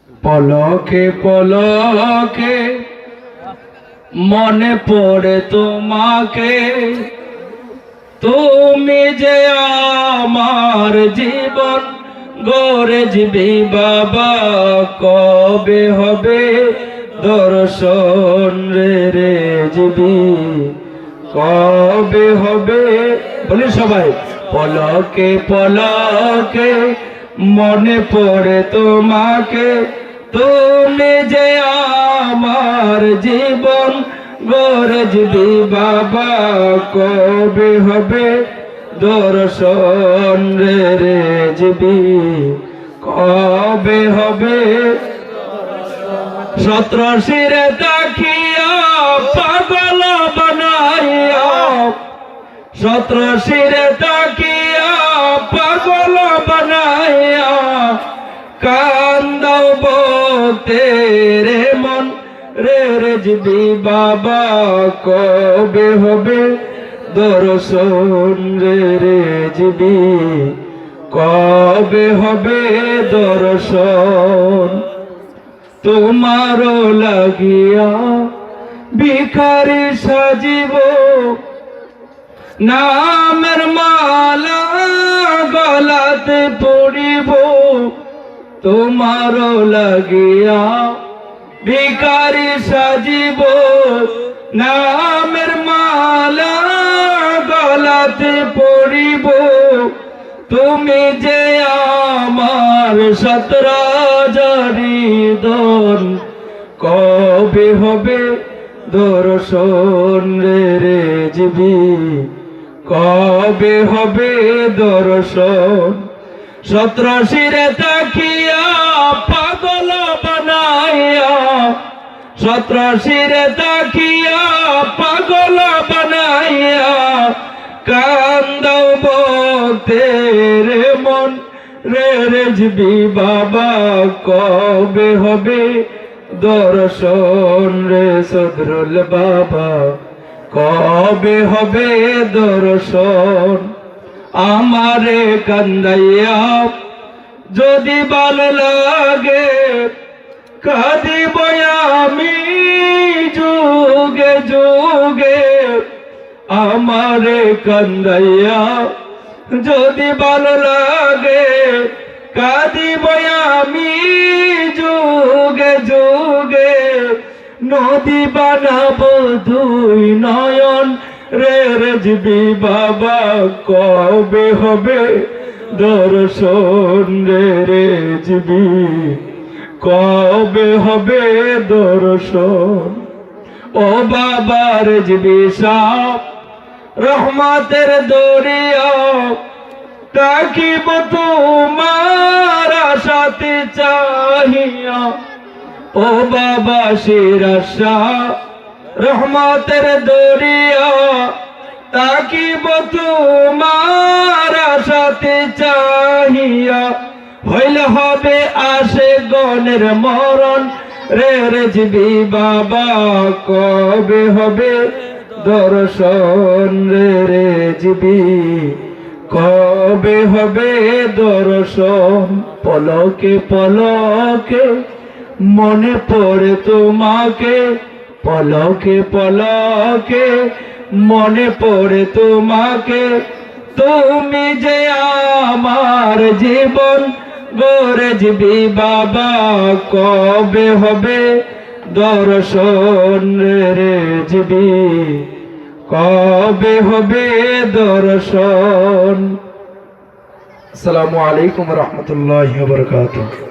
পলকে পলকে মনে পড়ে তোমাকে, তুমি যে আমার জীবন গড়ে যাবি বাবা, কবে হবে দর্শন রে যাবি, কবে হবে, বলি সবাই, পলকে পলকে মনে পড়ে তোমাকে, তুমি যে আমার জীবন গড়ে যাবি বাবা, কবে হবে দর্শন রে যাবি, কবে হবে। সত্র শিরে তাকিয়া পাগল বানাইয়া, সত্র শিরে তাকিয়া পাগল বানাইয়া, কান্দাও বলতে রে মন রে যাবি বাবা, কবে হবে দর্শন রে যাবি, কবে হবে দর্শন। তোমারও লাগিয়া ভিখারি সাজিব, নামের মালা গলাতে পড়িব, তোমারও লাগিয়া ভিখারি সাজিব, নামের মালা গলাতে পড়িব, তুমি যে আমার সতরাজারি দন, কবে হবে দর্শন রে যাবি, কবে হবে দর্শন। সত্র শিরে তাকিয়া পাগল বানাইয়া, সত্র শিরে তাকিয়া পাগল বানাইয়া, কান্দাও বলতে রে মন রে যাবি বাবা, কবে হবে দর্শন রে সদরুল বাবা, কবে হবে দর্শন। আমারে কান্দাইয়া যদি ভালো লাগে, কাঁদিব আমি যুগে যুগে, আমারে কান্দাইয়া যদি ভালো লাগে, কাঁদিব আমি যুগে যুগে, নদী বানাবো দুই নয়ন রে যাবি বাবা, কবে হবে দর্শন রে যাবি, কবে হবে দর্শন। ও বাবা রে যাবি সাপ রহমতের দরিয়া, তাকিব তোমার আশাতে চাহিয়া, ও বাবা শিরাশা রহমতের দরিয়া, তাকিব তোমার আশাতে চাহিয়া, হইলে হবে আসে গণের মরণ রে যাবি বাবা, কবে হবে দর্শন রে যাবি, কবে হবে দর্শন। পলকে পলকে মনে পড়ে তোমাকে, পলকে পলকে মনে পড়ে তোমাকে, তুমি যে আমার জীবন গড়ে যাবি বাবা, কবে হবে দর্শন রে যাবি, কবে হবে দর্শন। আসসালামু আলাইকুম ওয়া রাহমাতুল্লাহি ওয়া বারাকাতুহু।